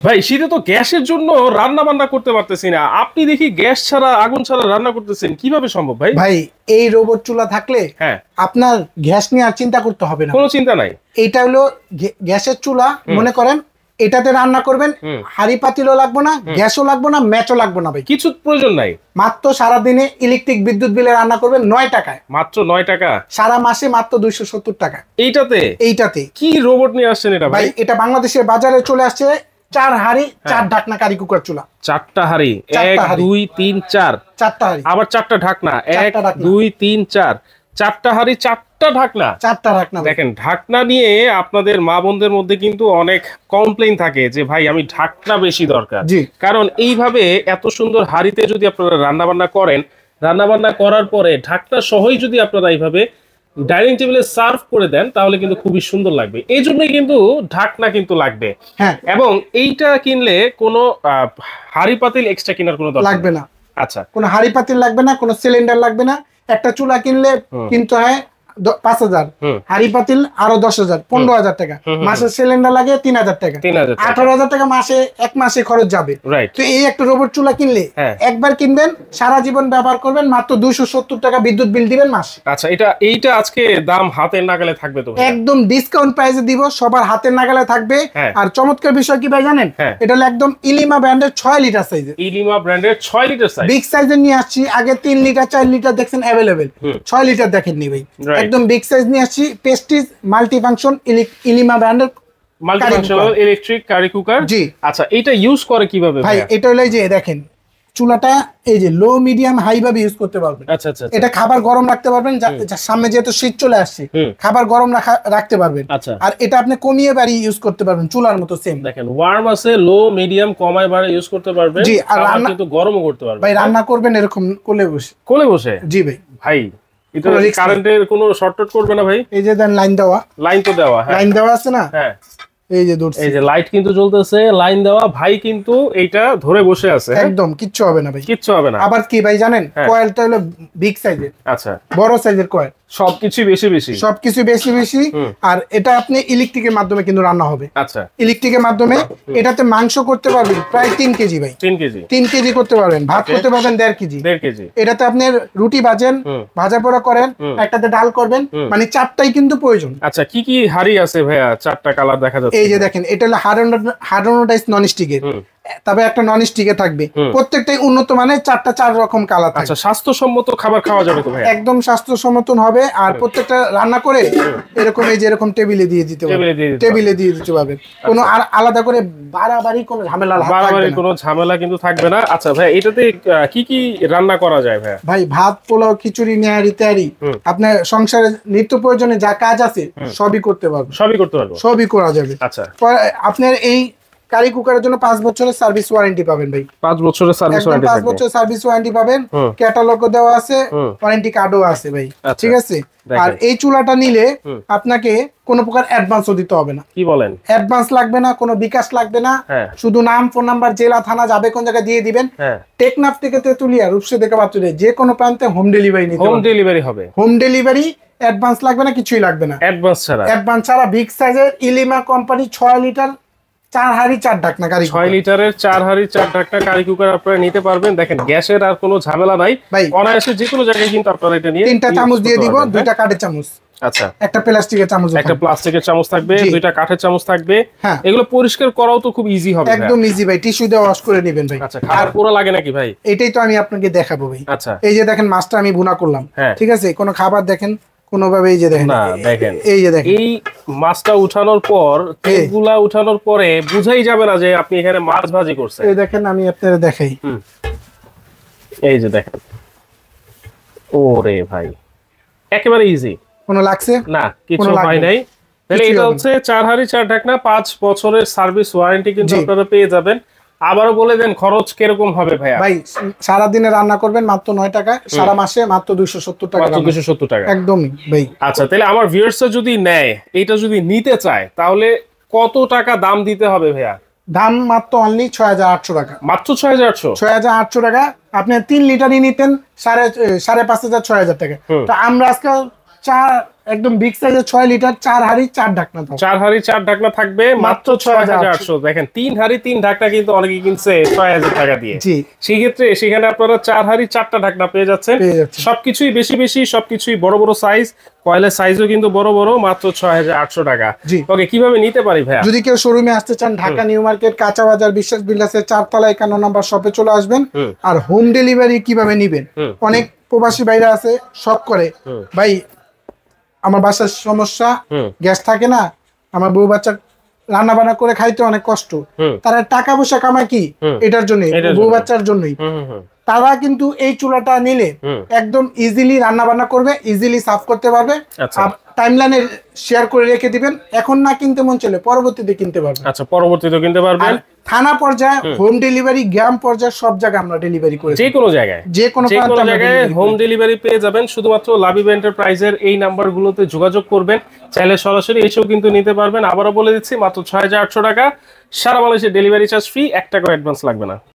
ভাই শীতে তো গ্যাসের জন্য রান্না বান্না করতে পারতেছি না, আপনি দেখি গ্যাস ছাড়া আগুন ছাড়া রান্না করতেছেন, কিভাবে সম্ভব ভাই? ভাই এই রোবট চুলা থাকলে হ্যাঁ আপনার গ্যাস নিয়ে আর চিন্তা করতে হবে না, কোনো চিন্তা নাই। এইটা হলো গ্যাসের চুলা। মনে করেন এটাতে রান্না করবেন, হাড়ি পাতিলও লাগবে না, গ্যাসও লাগবে না, ম্যাচও লাগবে না ভাই, কিছু প্রয়োজন নাই। মাত্র সারাদিনে ইলেকট্রিক বিদ্যুৎ বিলে রান্না করবেন 9 টাকায়, মাত্র 9 টাকা, সারা মাসে মাত্র 270 টাকা। এইটাতে কি রোবট নিয়ে আসছেন এটা ভাই? এটা বাংলাদেশের বাজারে চলে আসছে 4 হাড়ি 4 ঢাকনা কারি কুকার চুলা। 4টা হাড়ি, 1 2 3 4, 4টা হাড়ি, আবার 4টা ঢাকনা, 1 2 3 4, 4টা হাড়ি 4টা ঢাকনা, 4টা ঢাকনা। দেখেন ঢাকনা নিয়ে আপনাদের মা বোনদের মধ্যে কিন্তু অনেক কমপ্লেইন থাকে যে ভাই আমি ঢাকনা বেশি দরকার, কারণ এইভাবে এত সুন্দর হাড়িতে যদি আপনারা রান্না বান্না করেন, রান্না বান্না করার পরে ঢাকনা সহই যদি আপনারা এইভাবে ডাইনিং টেবিলে সার্ভ করে দেন তাহলে কিন্তু খুবই সুন্দর লাগবে। এই জন্যই কিন্তু ঢাকনা কিন্তু লাগবে। এবং এইটা কিনলে কোনো হাড়ি পাতিল এক্সট্রা কেনার কোনো দরকার লাগবে না। আচ্ছা, কোনো হাড়ি পাতিল লাগবে না, কোনো সিলিন্ডার লাগবে না। একটা চুলা কিনলে কিনতে হয় 5,000, হাড়ি পাতিল আরো 10,000, 15,000 টাকা। মাসে সিলিন্ডার লাগে 3,000 টাকা, 18,000 টাকা মাসে, এক মাসে খরচ যাবে। তো এই একটা রোবট চুলা কিনলে একবার কিনবেন, সারা জীবন ব্যবহার করবেন, মাত্র 270 টাকা বিদ্যুৎ বিল দিবেন মাসে। আচ্ছা, এইটা আজকে দাম হাতের নাগালে থাকবে তো? একদম ডিসকাউন্ট প্রাইসে দিব, সবার হাতের নাগালে থাকবে। আর চমৎকার বিষয় কি ভাই জানেন, এটা হলো একদম ইলিমা ব্র্যান্ডের 6 লিটার সাইজের। ইলিমা ব্র্যান্ডের 6 লিটার সাইজ, বিগ সাইজের নিয়ে আসছি। আগে 3 লিটার 4 লিটার দেখছেন अवेलेबल, 6 লিটার দেখেননি ভাই, একদম বিগ সাইজ নিয়ে আসছি। প্রেস্টিজ মাল্টি ফাংশন ইলিমা ব্র্যান্ডের multi functional electric curry cooker. জি। আচ্ছা, এটা ইউজ করে কিভাবে ভাই? এটা হলো যে দেখেন চুলাটা এই যে লো মিডিয়াম হাই ভাবে ইউজ করতে পারবেন। আচ্ছা আচ্ছা, এটা খাবার গরম রাখতে পারবেন, সামনে যেহেতু শীত চলে আসছে খাবার গরম রাখতে পারবেন। আর এটা আপনি কমিয়ে বাড়িয়ে ইউজ করতে পারবেন, চুলার মতো সেম। দেখেন ওয়ার্ম আছে, লো মিডিয়াম কমায় বাড়ে ইউজ করতে পারবেন। জি, আর রান্না কিন্তু গরমও করতে পারবেন। ভাই রান্না করবেন এরকম কোলে বসে। জি ভাই। ভাই এটা কারেন্টের কোনো শর্টকাট করবে না ভাই? এই যে দেন লাইন দেওয়া, লাইন তো দেওয়া, হ্যাঁ লাইন দেওয়া আছে না? হ্যাঁ, এই যে লাইট কিন্তু জ্বলতেছে, লাইন দেওয়া। ভাই কিন্তু এইটা ধরে বসে আছে, একদম কিচ্ছু হবে না ভাই, কিচ্ছু হবে না। আবার কি ভাই জানেন, কয়েলটা হলো বিগ সাইজের। আচ্ছা, বড় সাইজের কয়েল, সবকিছু বেশি বেশি। আর এটা আপনি ইলেকট্রিকের মাধ্যমে কিন্তু রান্না হবে। আচ্ছা, ইলেকট্রিকের মাধ্যমে এটাতে মাংস করতে পারবেন প্রায় 3 কেজি ভাই, 3 কেজি করতে পারবেন। ভাত করতে পারবেন 1.5 কেজি। এটাতে আপনি রুটি ভাজেন, ভাজা পোড়া করেন, একটাতে ডাল করবেন, মানে 4টাই কিন্তু প্রয়োজন। আচ্ছা, কি কি হাড়ি আছে ভাইয়া? 4টা কালার দেখা যাচ্ছে। এই যে দেখেন, এটা হলো হার্ডনোডাইজ নন স্টিকের, তবে একটা নন স্টিকে থাকবে। প্রত্যেকটাই উন্নত মানের, 4 রকম কালার থাকবে। আচ্ছা, স্বাস্থ্যসম্মত খাবার খাওয়া যাবে তো ভাই? একদম স্বাস্থ্যসম্মত হবে। আর প্রত্যেকটা রান্না করে এরকম এই যে এরকম টেবিলে দিয়ে দিতে পারবেন। কোনো আর আলাদা করে বাড়াবাড়ি কোনো ঝামেলা কিন্তু থাকবে না। আচ্ছা ভাই, এটাতে কি কি রান্না করা যায় ভাই? ভাই ভাত, পোলাও, খিচুড়ি, নেহারি, তেহারি, আপনার সংসারে নিত্য প্রয়োজনে যা কাজ আছে সবই করতে পারবেন, সবই করা যাবে। আচ্ছা, আপনার এই কারি কুকারের জন্য 5 বছরের সার্ভিস ওয়ারেন্টি পাবেন ভাই। 5 বছরের সার্ভিস ওয়ারেন্টি, 5 বছরের সার্ভিস ওয়ারেন্টি পাবেন। ক্যাটালগও দেওয়া আছে, ওয়ারেন্টি কার্ডও আছে ভাই, ঠিক আছে? আর এই চুলাটা নিলে আপনাকে কোনো প্রকার অ্যাডভান্সও দিতে হবে না। কি বলেন? অ্যাডভান্স লাগবে না, কোনো বিকাশ লাগবে না, শুধু নাম, ফোন নাম্বার, জেলা, থানা যাবে কোন জায়গায় দিয়ে দিবেন। টেকনাফ থেকে তেতুলিয়া, রূপসা থেকে বাতুলিয়া, যে কোনো প্রান্তে হোম ডেলিভারি নিতে হবে। হোম ডেলিভারি হবে, হোম ডেলিভারি। অ্যাডভান্স লাগবে না, কিছুই লাগবে না। অ্যাডভান্স ছাড়া বিগ সাইজের ইলিমা কোম্পানি 6 লিটার 4 হাড়ি 4 ঢাকনা কারি, 6 লিটারের 4 হাড়ি 4 ঢাকনা কারি কুকার আপনারা নিতে পারবেন। দেখেন গ্যাসের আর কোনো ঝামেলা নাই ভাই, অনায়াসে যে কোনো জায়গায় কিন্তু আপনারা এটা নিয়ে 3টা চামচ দিয়ে দিব, 2টা কাঠের চামচ। আচ্ছা, একটা প্লাস্টিকের চামচ, একটা প্লাস্টিকের চামচ থাকবে, 2টা কাঠের চামচ থাকবে। এগুলো পরিষ্কার করাও তো খুব ইজি হবে, একদম ইজি ভাই। টিস্যু দিয়ে ওয়াশ করে নেবেন ভাই। আচ্ছা, আর পুরো লাগে নাকি ভাই? এটাই তো আমি আপনাকে দেখাবো ভাই। আচ্ছা, এই যে দেখেন মাছটা আমি ভুনা করলাম, ঠিক আছে? কোনো খাবার দেখেন কোনোভাবে, এই যে দেখেন না, দেখেন এই যে দেখেন, এই মাছটা উঠানোর পর, তেলগুলা উঠানোর পরে বুঝাই যাবে না যে আপনি এখানে মাছ ভাজি করছেন। এই দেখেন, আমি আপনাদের দেখাই, এই যে দেখেন, ওরে ভাই একেবারে ইজি। কোনো লাগছে না, কিছু হয় নাই। তাহলে এটা হচ্ছে 4 হাড়ি 4 ঢাকনা, 5 বছরের সার্ভিস ওয়ারেন্টি কিন্তু আপনারা পেয়ে যাবেন। আবারও বলে দেন খরচ কিরকম হবে ভাইয়া? ভাই সারা দিনে রান্না করবেন মাত্র 9 টাকা, সারা মাসে মাত্র 270 টাকা, 270 টাকা একদমই ভাই। আচ্ছা, তাহলে আমার ভিউয়ার্সরা যদি নেয়, এটা যদি নিতে চায়, তাহলে কত টাকা দাম দিতে হবে ভাইয়া? দাম মাত্র অনলি 6800 টাকা, মাত্র 6800 টাকা। আপনি 3 লিটারই নিতেন 5,500 6000 টাকা। তো আমরা আজকে একদম বিগ সাইজের 6 লিটার 4 হাড়ি 4 ঢাকনা থাকবে। 4 হাড়ি 4 ঢাকনা থাকবে মাত্র 6800। দেখেন 3 হাড়ি 3 ঢাকনা কিন্তু অনেকে কিনছে 6000 টাকা দিয়ে। জি, সেই ক্ষেত্রে সেখানে আপনারা 4 হাড়ি 4টা ঢাকনা পেয়ে যাচ্ছেন। সবকিছুই বেশি বেশি, সবকিছুই বড় বড় সাইজ, কয়েলের সাইজও কিন্তু বড় বড়, মাত্র 6800 টাকা। ওকে, কিভাবে নিতে পারি ভাই? যদি কেউ শোরুমে আসতে চান, ঢাকা নিউ মার্কেট কাঁচা বাজার বিশ্বাস বিল্ডার্সের 4 তলা 51 নম্বর শপে চলে আসবেন। আর হোম ডেলিভারি কিভাবে নেবেন, অনেক প্রবাসী ভাইরা আছে শপ করে, ভাই আমার বাসার সমস্যা, গ্যাস থাকে না, আমার বউ বাচ্চা রান্না বান্না করে খাইতে অনেক কষ্ট, তারা টাকা পয়সা কামায় কি এটার জন্য, বউ বাচ্চার জন্যই। তারা কিন্তু এই চুলাটা নিলে একদম ইজিলি রান্না বান্না করবে, ইজিলি সার্ভ করতে পারবে। টাইমলাইনে শেয়ার করে রেখে দিবেন, এখন না কিনতে মন চলে পরবর্তীতে কিনতে পারবেন। আচ্ছা, পরবর্তীতে কিনতে পারবেন। থানা পর্যায়ে, হোম ডেলিভারি, গ্রাম পর্যায়ে, সব জায়গায় আমরা ডেলিভারি করি। যে কোনো জায়গায়, যে কোনো জায়গায় হোম ডেলিভারি পেয়ে যাবেন। শুধুমাত্র লাবিব এন্টারপ্রাইজের এই নাম্বারগুলোতে যোগাযোগ করবেন, চাইলে সরাসরি এসেও কিন্তু নিতে পারবেন। আবারও বলে দিচ্ছি, মাত্র 6800 টাকা, সারা বাংলাদেশে ডেলিভারি চার্জ ফ্রি, 1 টাকা অ্যাডভান্স লাগবে না।